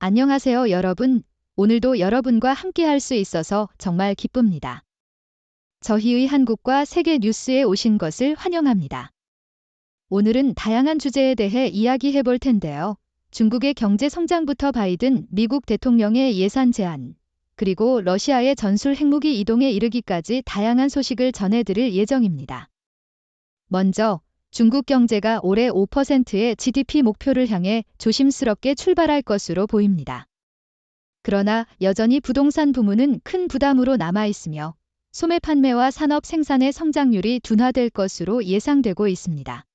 안녕하세요, 여러분. 오늘도 여러분과 함께 할 수 있어서 정말 기쁩니다. 저희의 한국과 세계 뉴스에 오신 것을 환영합니다. 오늘은 다양한 주제에 대해 이야기해 볼 텐데요. 중국의 경제 성장부터 바이든 미국 대통령의 예산 제안, 그리고 러시아의 전술 핵무기 이동에 이르기까지 다양한 소식을 전해드릴 예정입니다. 먼저 중국 경제가 올해 5%의 GDP 목표를 향해 조심스럽게 출발할 것으로 보입니다. 그러나 여전히 부동산 부문은 큰 부담으로 남아있으며 소매 판매와 산업 생산의 성장률이 둔화될 것으로 예상되고 있습니다.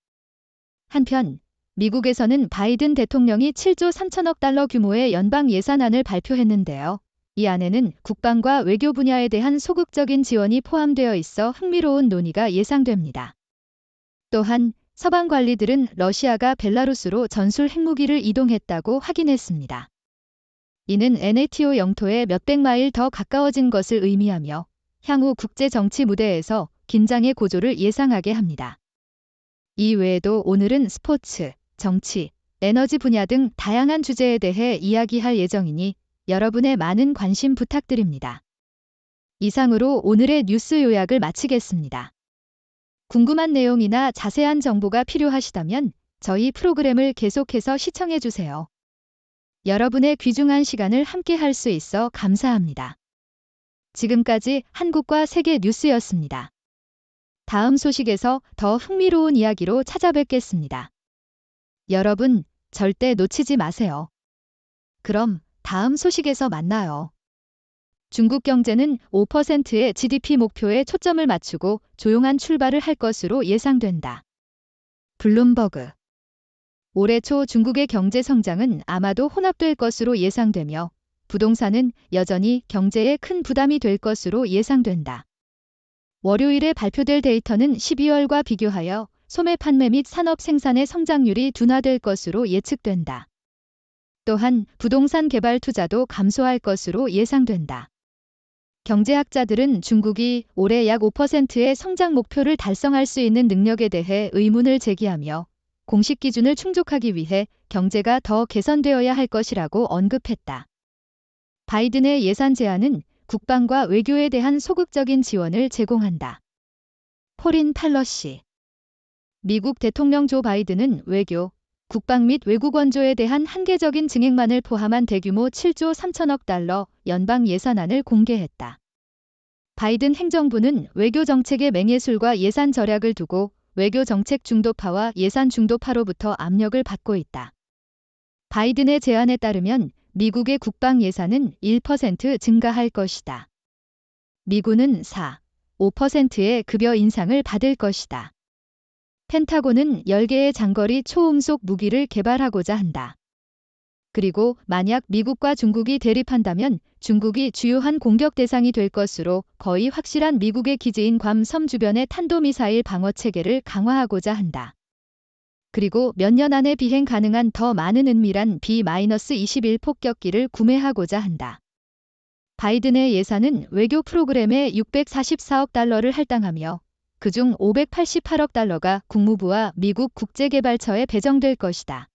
한편 미국에서는 바이든 대통령이 7조 3천억 달러 규모의 연방 예산안을 발표했는데요. 이 안에는 국방과 외교 분야에 대한 소극적인 지원이 포함되어 있어 흥미로운 논의가 예상됩니다. 또한 서방 관리들은 러시아가 벨라루스로 전술 핵무기를 이동했다고 확인했습니다. 이는 NATO 영토에 몇백 마일 더 가까워진 것을 의미하며 향후 국제 정치 무대에서 긴장의 고조를 예상하게 합니다. 이 외에도 오늘은 스포츠, 정치, 에너지 분야 등 다양한 주제에 대해 이야기할 예정이니 여러분의 많은 관심 부탁드립니다. 이상으로 오늘의 뉴스 요약을 마치겠습니다. 궁금한 내용이나 자세한 정보가 필요하시다면 저희 프로그램을 계속해서 시청해주세요. 여러분의 귀중한 시간을 함께 할 수 있어 감사합니다. 지금까지 한국과 세계 뉴스였습니다. 다음 소식에서 더 흥미로운 이야기로 찾아뵙겠습니다. 여러분, 절대 놓치지 마세요. 그럼 다음 소식에서 만나요. 중국 경제는 5%의 GDP 목표에 초점을 맞추고 조용한 출발을 할 것으로 예상된다. 블룸버그. 올해 초 중국의 경제 성장은 아마도 혼합될 것으로 예상되며 부동산은 여전히 경제에 큰 부담이 될 것으로 예상된다. 월요일에 발표될 데이터는 12월과 비교하여 소매 판매 및 산업 생산의 성장률이 둔화될 것으로 예측된다. 또한 부동산 개발 투자도 감소할 것으로 예상된다. 경제학자들은 중국이 올해 약 5%의 성장 목표를 달성할 수 있는 능력에 대해 의문을 제기하며 공식 기준을 충족하기 위해 경제가 더 개선되어야 할 것이라고 언급했다. 바이든의 예산 제안은 국방과 외교에 대한 소극적인 지원을 제공한다. 포린 팔러시. 미국 대통령 조 바이든은 외교, 국방 및 외국 원조에 대한 한계적인 증액만을 포함한 대규모 7조 3천억 달러 연방 예산안을 공개했다. 바이든 행정부는 외교 정책의 맹예술과 예산 절약을 두고 외교 정책 중도파와 예산 중도파로부터 압력을 받고 있다. 바이든의 제안에 따르면 미국의 국방 예산은 1% 증가할 것이다. 미군은 5%의 급여 인상을 받을 것이다. 펜타곤은 10개의 장거리 초음속 무기를 개발하고자 한다. 그리고 만약 미국과 중국이 대립한다면 중국이 주요한 공격 대상이 될 것으로 거의 확실한 미국의 기지인 괌 섬 주변의 탄도미사일 방어 체계를 강화하고자 한다. 그리고 몇 년 안에 비행 가능한 더 많은 은밀한 B-21 폭격기를 구매하고자 한다. 바이든의 예산은 외교 프로그램에 644억 달러를 할당하며 그중 588억 달러가 국무부와 미국 국제개발처에 배정될 것이다.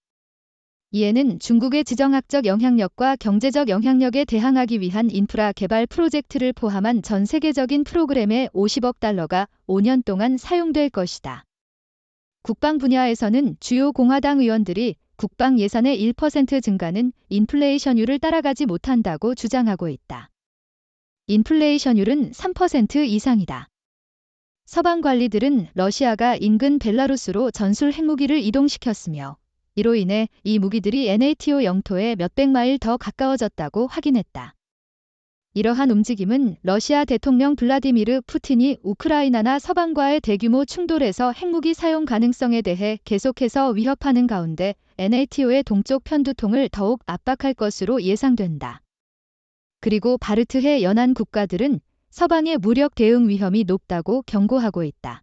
이에는 중국의 지정학적 영향력과 경제적 영향력에 대항하기 위한 인프라 개발 프로젝트를 포함한 전 세계적인 프로그램에 50억 달러가 5년 동안 사용될 것이다. 국방 분야에서는 주요 공화당 의원들이 국방 예산의 1% 증가는 인플레이션율을 따라가지 못한다고 주장하고 있다. 인플레이션율은 3% 이상이다. 서방 관리들은 러시아가 인근 벨라루스로 전술 핵무기를 이동시켰으며 이로 인해 이 무기들이 NATO 영토에 몇백 마일 더 가까워졌다고 확인했다. 이러한 움직임은 러시아 대통령 블라디미르 푸틴이 우크라이나나 서방과의 대규모 충돌에서 핵무기 사용 가능성에 대해 계속해서 위협하는 가운데 NATO의 동쪽 편두통을 더욱 압박할 것으로 예상된다. 그리고 바르트해 연안 국가들은 서방의 무력 대응 위험이 높다고 경고하고 있다.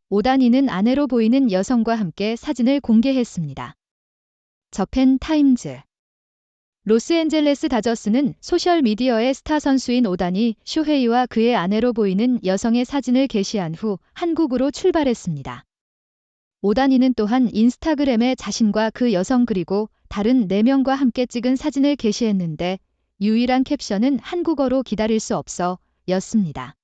오다니는 아내로 보이는 여성과 함께 사진을 공개했습니다. 저펜 타임즈. 로스앤젤레스 다저스는 소셜미디어의 스타 선수인 오다니 쇼헤이와 그의 아내로 보이는 여성의 사진을 게시한 후 한국으로 출발했습니다. 오다니는 또한 인스타그램에 자신과 그 여성 그리고 다른 4명과 함께 찍은 사진을 게시했는데 유일한 캡션은 한국어로 기다릴 수 없어 였습니다.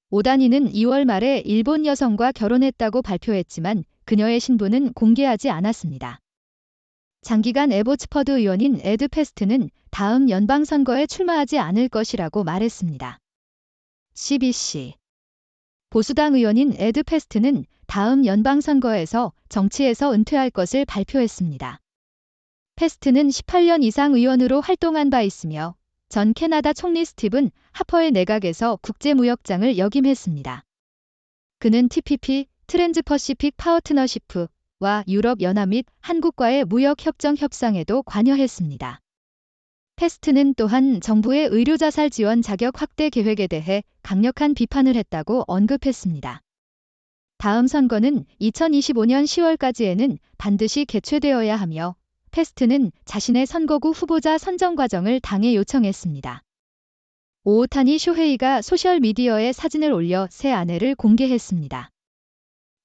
오다니는 2월 말에 일본 여성과 결혼했다고 발표했지만 그녀의 신분은 공개하지 않았습니다. 장기간 에보츠퍼드 의원인 에드 페스트는 다음 연방선거에 출마하지 않을 것이라고 말했습니다. CBC 보수당 의원인 에드 페스트는 다음 연방선거에서 정치에서 은퇴할 것을 발표했습니다. 페스트는 18년 이상 의원으로 활동한 바 있으며 전 캐나다 총리 스티븐 하퍼의 내각에서 국제무역장을 역임했습니다. 그는 TPP, 트랜스퍼시픽 파트너시프와 유럽연합 및 한국과의 무역협정 협상에도 관여했습니다. 페스트는 또한 정부의 의료자살 지원 자격 확대 계획에 대해 강력한 비판을 했다고 언급했습니다. 다음 선거는 2025년 10월까지에는 반드시 개최되어야 하며 페스트는 자신의 선거구 후보자 선정 과정을 당에 요청했습니다. 오오타니 쇼헤이가 소셜미디어에 사진을 올려 새 아내를 공개했습니다.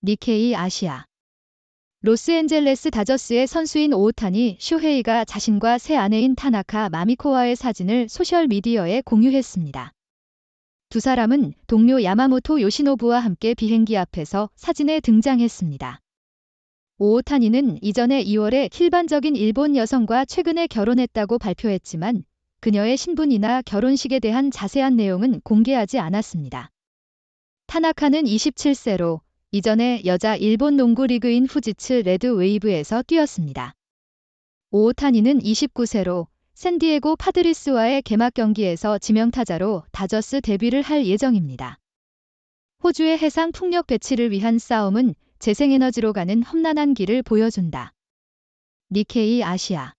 니케이 아시아 로스앤젤레스 다저스의 선수인 오오타니 쇼헤이가 자신과 새 아내인 타나카 마미코와의 사진을 소셜미디어에 공유했습니다. 두 사람은 동료 야마모토 요시노부와 함께 비행기 앞에서 사진에 등장했습니다. 오오타니는 이전에 2월에 일반적인 일본 여성과 최근에 결혼했다고 발표했지만 그녀의 신분이나 결혼식에 대한 자세한 내용은 공개하지 않았습니다. 타나카는 27세로 이전에 여자 일본 농구 리그인 후지츠 레드 웨이브에서 뛰었습니다. 오오타니는 29세로 샌디에고 파드리스와의 개막 경기에서 지명타자로 다저스 데뷔를 할 예정입니다. 호주의 해상 풍력 배치를 위한 싸움은 재생에너지로 가는 험난한 길을 보여준다. 니케이 아시아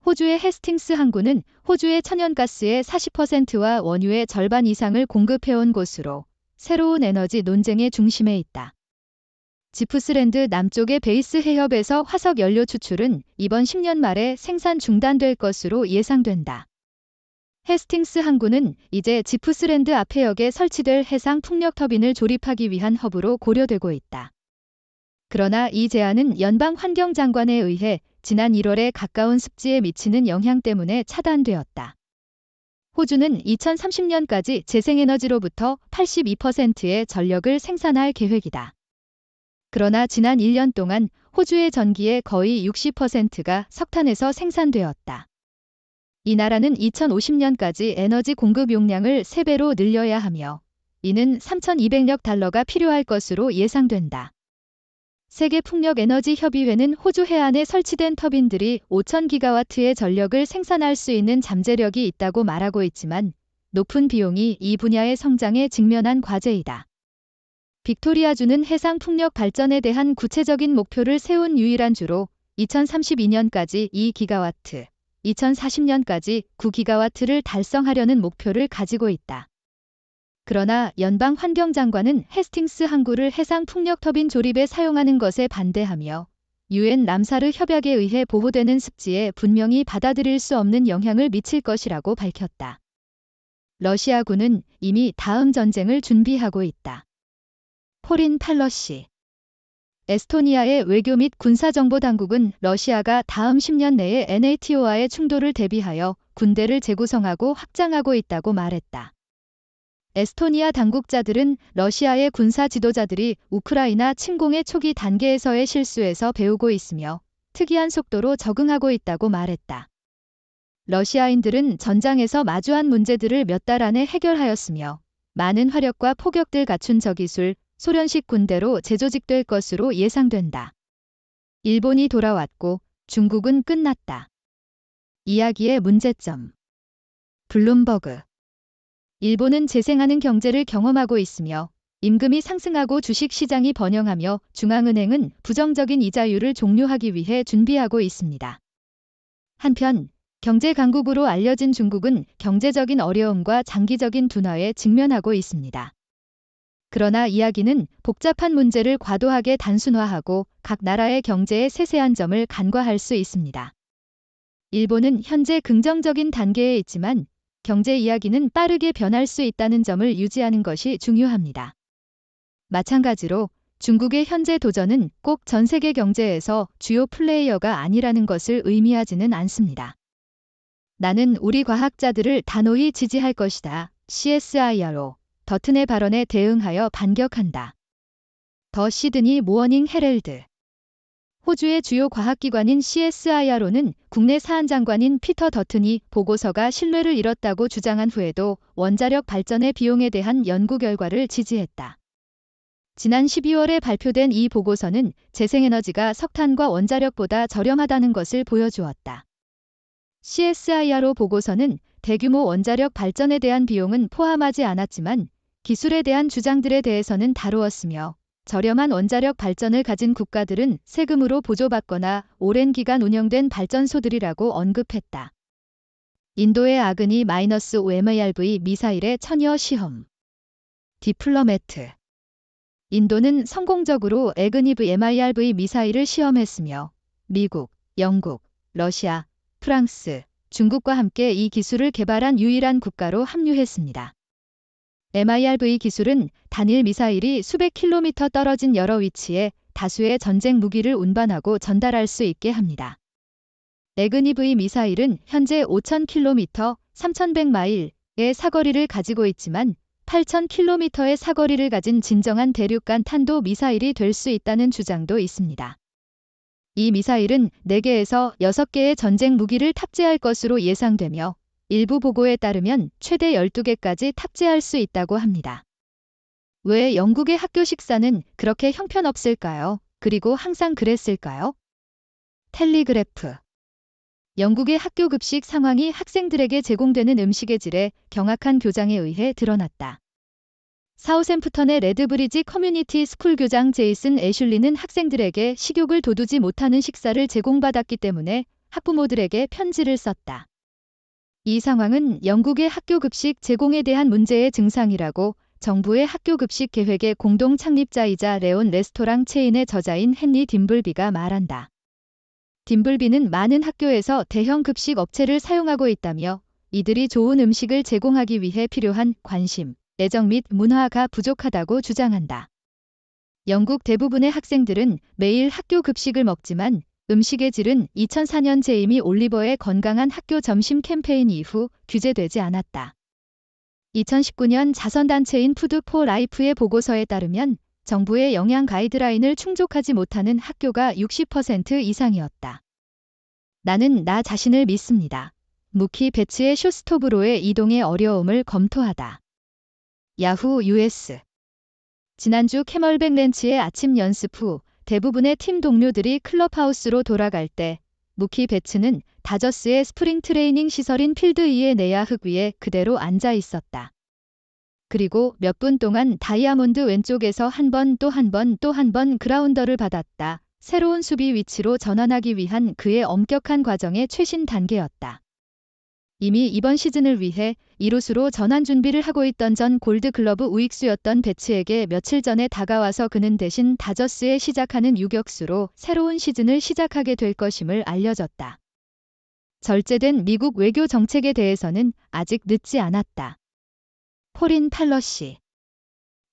호주의 헤스팅스 항구는 호주의 천연가스의 40%와 원유의 절반 이상을 공급해온 곳으로 새로운 에너지 논쟁의 중심에 있다. 지프스랜드 남쪽의 베이스 해협에서 화석 연료 추출은 이번 10년 말에 생산 중단될 것으로 예상된다. 헤스팅스 항구는 이제 지프스랜드 앞 해역에 설치될 해상 풍력 터빈을 조립하기 위한 허브로 고려되고 있다. 그러나 이 제안은 연방 환경장관에 의해 지난 1월에 가까운 습지에 미치는 영향 때문에 차단되었다. 호주는 2030년까지 재생에너지로부터 82%의 전력을 생산할 계획이다. 그러나 지난 1년 동안 호주의 전기의 거의 60%가 석탄에서 생산되었다. 이 나라는 2050년까지 에너지 공급 용량을 3배로 늘려야 하며 이는 3,200억 달러가 필요할 것으로 예상된다. 세계풍력에너지협의회는 호주 해안에 설치된 터빈들이 5,000기가와트의 전력을 생산할 수 있는 잠재력이 있다고 말하고 있지만 높은 비용이 이 분야의 성장에 직면한 과제이다. 빅토리아주는 해상 풍력 발전에 대한 구체적인 목표를 세운 유일한 주로 2032년까지 2기가와트, 2040년까지 9기가와트를 달성하려는 목표를 가지고 있다. 그러나 연방 환경장관은 헤스팅스 항구를 해상 풍력 터빈 조립에 사용하는 것에 반대하며 유엔 람사르 협약에 의해 보호되는 습지에 분명히 받아들일 수 없는 영향을 미칠 것이라고 밝혔다. 러시아군은 이미 다음 전쟁을 준비하고 있다. 포린 팔러시 에스토니아의 외교 및 군사정보당국은 러시아가 다음 10년 내에 NATO와의 충돌을 대비하여 군대를 재구성하고 확장하고 있다고 말했다. 에스토니아 당국자들은 러시아의 군사 지도자들이 우크라이나 침공의 초기 단계에서의 실수에서 배우고 있으며 특이한 속도로 적응하고 있다고 말했다. 러시아인들은 전장에서 마주한 문제들을 몇 달 안에 해결하였으며 많은 화력과 포격들 갖춘 저기술, 소련식 군대로 재조직될 것으로 예상된다. 일본이 돌아왔고 중국은 끝났다. 이야기의 문제점. 블룸버그 일본은 재생하는 경제를 경험하고 있으며 임금이 상승하고 주식시장이 번영하며 중앙은행은 부정적인 이자율을 종료하기 위해 준비하고 있습니다. 한편 경제 강국으로 알려진 중국은 경제적인 어려움과 장기적인 둔화에 직면하고 있습니다. 그러나 이야기는 복잡한 문제를 과도하게 단순화하고 각 나라의 경제의 세세한 점을 간과할 수 있습니다. 일본은 현재 긍정적인 단계에 있지만 경제 이야기는 빠르게 변할 수 있다는 점을 유지하는 것이 중요합니다. 마찬가지로 중국의 현재 도전은 꼭 전 세계 경제에서 주요 플레이어가 아니라는 것을 의미하지는 않습니다. 나는 우리 과학자들을 단호히 지지할 것이다. CSIRO 더튼의 발언에 대응하여 반격한다. 더 시드니 모어닝 헤럴드. 호주의 주요 과학기관인 CSIRO는 국내 사안장관인 피터 더튼이 보고서가 신뢰를 잃었다고 주장한 후에도 원자력 발전의 비용에 대한 연구 결과를 지지했다. 지난 12월에 발표된 이 보고서는 재생에너지가 석탄과 원자력보다 저렴하다는 것을 보여주었다. CSIRO 보고서는 대규모 원자력 발전에 대한 비용은 포함하지 않았지만 기술에 대한 주장들에 대해서는 다루었으며 저렴한 원자력 발전을 가진 국가들은 세금으로 보조받거나 오랜 기간 운영된 발전소들이라고 언급했다. 인도의 아그니-5MIRV 미사일의 천여 시험. 디플로매트. 인도는 성공적으로 애그니브 MIRV 미사일을 시험했으며 미국, 영국, 러시아, 프랑스, 중국과 함께 이 기술을 개발한 유일한 국가로 합류했습니다. MIRV 기술은 단일 미사일이 수백 킬로미터 떨어진 여러 위치에 다수의 전쟁 무기를 운반하고 전달할 수 있게 합니다. 애그니브 미사일은 현재 5,000km, 3,100마일의 사거리를 가지고 있지만 8,000km의 사거리를 가진 진정한 대륙간 탄도 미사일이 될 수 있다는 주장도 있습니다. 이 미사일은 4개에서 6개의 전쟁 무기를 탑재할 것으로 예상되며 일부 보고에 따르면 최대 12개까지 탑재할 수 있다고 합니다. 왜 영국의 학교 식사는 그렇게 형편없을까요? 그리고 항상 그랬을까요? 텔리그래프. 영국의 학교 급식 상황이 학생들에게 제공되는 음식의 질에 경악한 교장에 의해 드러났다. 사우샘프턴의 레드브리지 커뮤니티 스쿨 교장 제이슨 애슐리는 학생들에게 식욕을 돋우지 못하는 식사를 제공받았기 때문에 학부모들에게 편지를 썼다. 이 상황은 영국의 학교 급식 제공에 대한 문제의 증상이라고 정부의 학교 급식 계획의 공동 창립자이자 레온 레스토랑 체인의 저자인 헨리 딤블비가 말한다. 딤블비는 많은 학교에서 대형 급식 업체를 사용하고 있다며 이들이 좋은 음식을 제공하기 위해 필요한 관심, 애정 및 문화가 부족하다고 주장한다. 영국 대부분의 학생들은 매일 학교 급식을 먹지만 음식의 질은 2004년 제이미 올리버의 건강한 학교 점심 캠페인 이후 규제되지 않았다. 2019년 자선단체인 푸드 포 라이프의 보고서에 따르면 정부의 영양 가이드라인을 충족하지 못하는 학교가 60% 이상이었다. 나는 나 자신을 믿습니다. 무키 배츠의 쇼스토브로의 이동의 어려움을 검토하다. 야후 US. 지난주 캐멀백 렌치의 아침 연습 후 대부분의 팀 동료들이 클럽하우스로 돌아갈 때 무키 배츠는 다저스의 스프링 트레이닝 시설인 필드 2의 내야 흙 위에 그대로 앉아 있었다. 그리고 몇 분 동안 다이아몬드 왼쪽에서 한 번 또 한 번 또 한 번 그라운더를 받았다. 새로운 수비 위치로 전환하기 위한 그의 엄격한 과정의 최신 단계였다. 이미 이번 시즌을 위해 이루수로 전환 준비를 하고 있던 전 골드글러브 우익수였던 배츠에게 며칠 전에 다가와서 그는 대신 다저스에 시작하는 유격수로 새로운 시즌을 시작하게 될 것임을 알려졌다. 절제된 미국 외교 정책에 대해서는 아직 늦지 않았다. 포린 팔러시.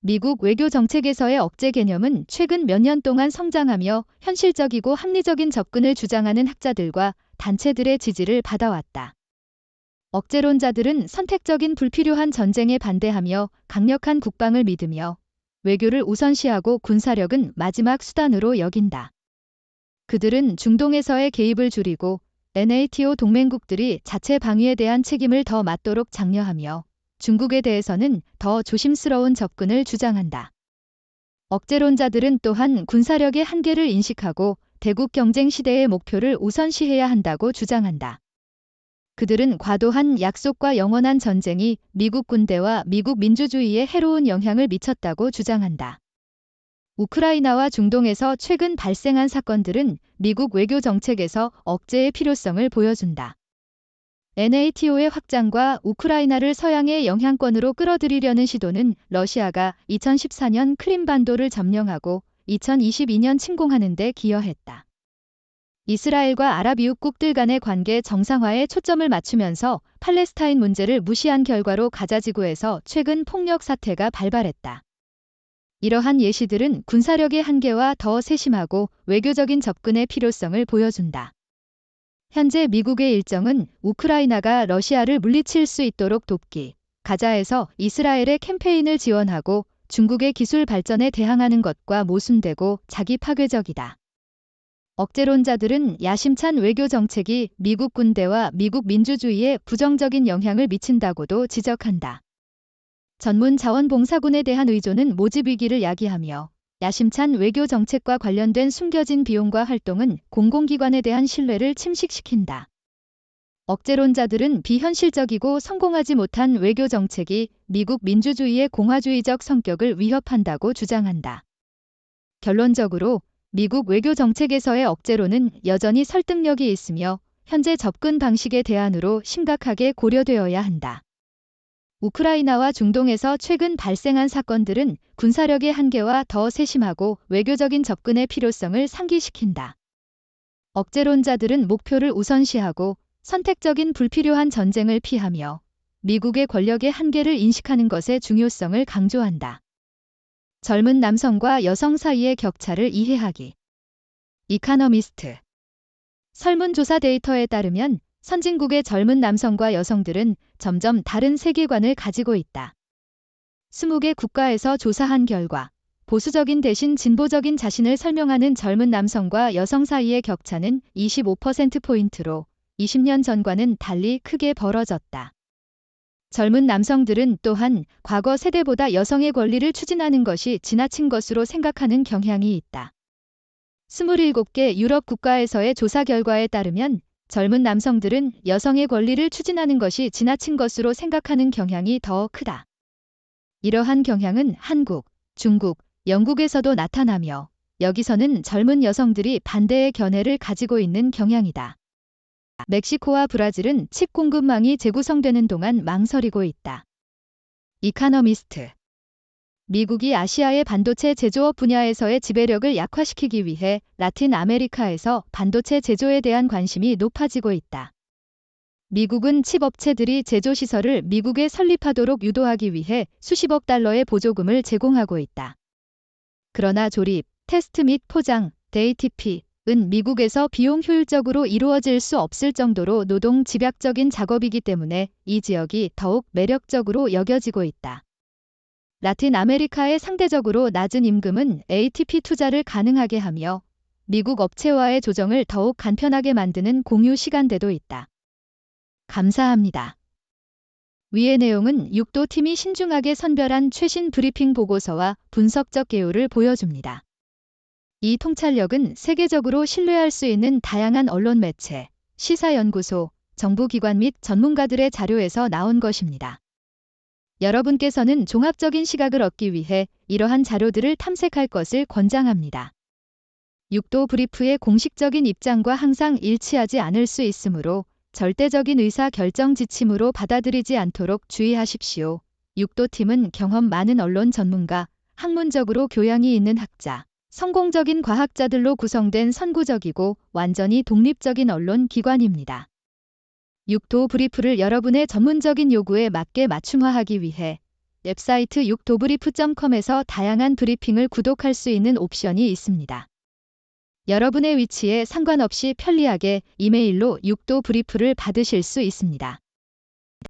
미국 외교 정책에서의 억제 개념은 최근 몇 년 동안 성장하며 현실적이고 합리적인 접근을 주장하는 학자들과 단체들의 지지를 받아왔다. 억제론자들은 선택적인 불필요한 전쟁에 반대하며 강력한 국방을 믿으며 외교를 우선시하고 군사력은 마지막 수단으로 여긴다. 그들은 중동에서의 개입을 줄이고 NATO 동맹국들이 자체 방위에 대한 책임을 더 맡도록 장려하며 중국에 대해서는 더 조심스러운 접근을 주장한다. 억제론자들은 또한 군사력의 한계를 인식하고 대국 경쟁 시대의 목표를 우선시해야 한다고 주장한다. 그들은 과도한 약속과 영원한 전쟁이 미국 군대와 미국 민주주의에 해로운 영향을 미쳤다고 주장한다. 우크라이나와 중동에서 최근 발생한 사건들은 미국 외교 정책에서 억제의 필요성을 보여준다. NATO의 확장과 우크라이나를 서양의 영향권으로 끌어들이려는 시도는 러시아가 2014년 크림반도를 점령하고 2022년 침공하는 데 기여했다. 이스라엘과 아랍 이웃국들 간의 관계 정상화에 초점을 맞추면서 팔레스타인 문제를 무시한 결과로 가자지구에서 최근 폭력 사태가 발발했다. 이러한 예시들은 군사력의 한계와 더 세심하고 외교적인 접근의 필요성을 보여준다. 현재 미국의 일정은 우크라이나가 러시아를 물리칠 수 있도록 돕기, 가자에서 이스라엘의 캠페인을 지원하고 중국의 기술 발전에 대항하는 것과 모순되고 자기 파괴적이다. 억제론자들은 야심찬 외교 정책이 미국 군대와 미국 민주주의에 부정적인 영향을 미친다고도 지적한다. 전문 자원봉사군에 대한 의존은 모집 위기를 야기하며 야심찬 외교 정책과 관련된 숨겨진 비용과 활동은 공공기관에 대한 신뢰를 침식시킨다. 억제론자들은 비현실적이고 성공하지 못한 외교 정책이 미국 민주주의의 공화주의적 성격을 위협한다고 주장한다. 결론적으로 미국 외교 정책에서의 억제론은 여전히 설득력이 있으며 현재 접근 방식의 대안으로 심각하게 고려되어야 한다. 우크라이나와 중동에서 최근 발생한 사건들은 군사력의 한계와 더 세심하고 외교적인 접근의 필요성을 상기시킨다. 억제론자들은 목표를 우선시하고 선택적인 불필요한 전쟁을 피하며 미국의 권력의 한계를 인식하는 것의 중요성을 강조한다. 젊은 남성과 여성 사이의 격차를 이해하기. 이카너미스트. 설문조사 데이터에 따르면 선진국의 젊은 남성과 여성들은 점점 다른 세계관을 가지고 있다. 20개 국가에서 조사한 결과 보수적인 대신 진보적인 자신을 설명하는 젊은 남성과 여성 사이의 격차는 25%포인트로 20년 전과는 달리 크게 벌어졌다. 젊은 남성들은 또한 과거 세대보다 여성의 권리를 추진하는 것이 지나친 것으로 생각하는 경향이 있다. 27개 유럽 국가에서의 조사 결과에 따르면 젊은 남성들은 여성의 권리를 추진하는 것이 지나친 것으로 생각하는 경향이 더 크다. 이러한 경향은 한국, 중국, 영국에서도 나타나며 여기서는 젊은 여성들이 반대의 견해를 가지고 있는 경향이다. 멕시코와 브라질은 칩 공급망이 재구성되는 동안 망설이고 있다. 이카너미스트. 미국이 아시아의 반도체 제조업 분야에서의 지배력을 약화시키기 위해 라틴 아메리카에서 반도체 제조에 대한 관심이 높아지고 있다. 미국은 칩 업체들이 제조 시설을 미국에 설립하도록 유도하기 위해 수십억 달러의 보조금을 제공하고 있다. 그러나 조립, 테스트 및 포장, DATP은 미국에서 비용 효율적으로 이루어질 수 없을 정도로 노동 집약적인 작업이기 때문에 이 지역이 더욱 매력적으로 여겨지고 있다. 라틴 아메리카의 상대적으로 낮은 임금은 ATP 투자를 가능하게 하며 미국 업체와의 조정을 더욱 간편하게 만드는 공유 시간대도 있다. 감사합니다. 위의 내용은 6도 팀이 신중하게 선별한 최신 브리핑 보고서와 분석적 개요를 보여줍니다. 이 통찰력은 세계적으로 신뢰할 수 있는 다양한 언론 매체, 시사연구소, 정부기관 및 전문가들의 자료에서 나온 것입니다. 여러분께서는 종합적인 시각을 얻기 위해 이러한 자료들을 탐색할 것을 권장합니다. 6도 브리프의 공식적인 입장과 항상 일치하지 않을 수 있으므로 절대적인 의사 결정 지침으로 받아들이지 않도록 주의하십시오. 6도 팀은 경험 많은 언론 전문가, 학문적으로 교양이 있는 학자, 성공적인 과학자들로 구성된 선구적이고 완전히 독립적인 언론 기관입니다. 6도 브리프를 여러분의 전문적인 요구에 맞게 맞춤화하기 위해 웹사이트 6도브리프.com에서 다양한 브리핑을 구독할 수 있는 옵션이 있습니다. 여러분의 위치에 상관없이 편리하게 이메일로 6도 브리프를 받으실 수 있습니다.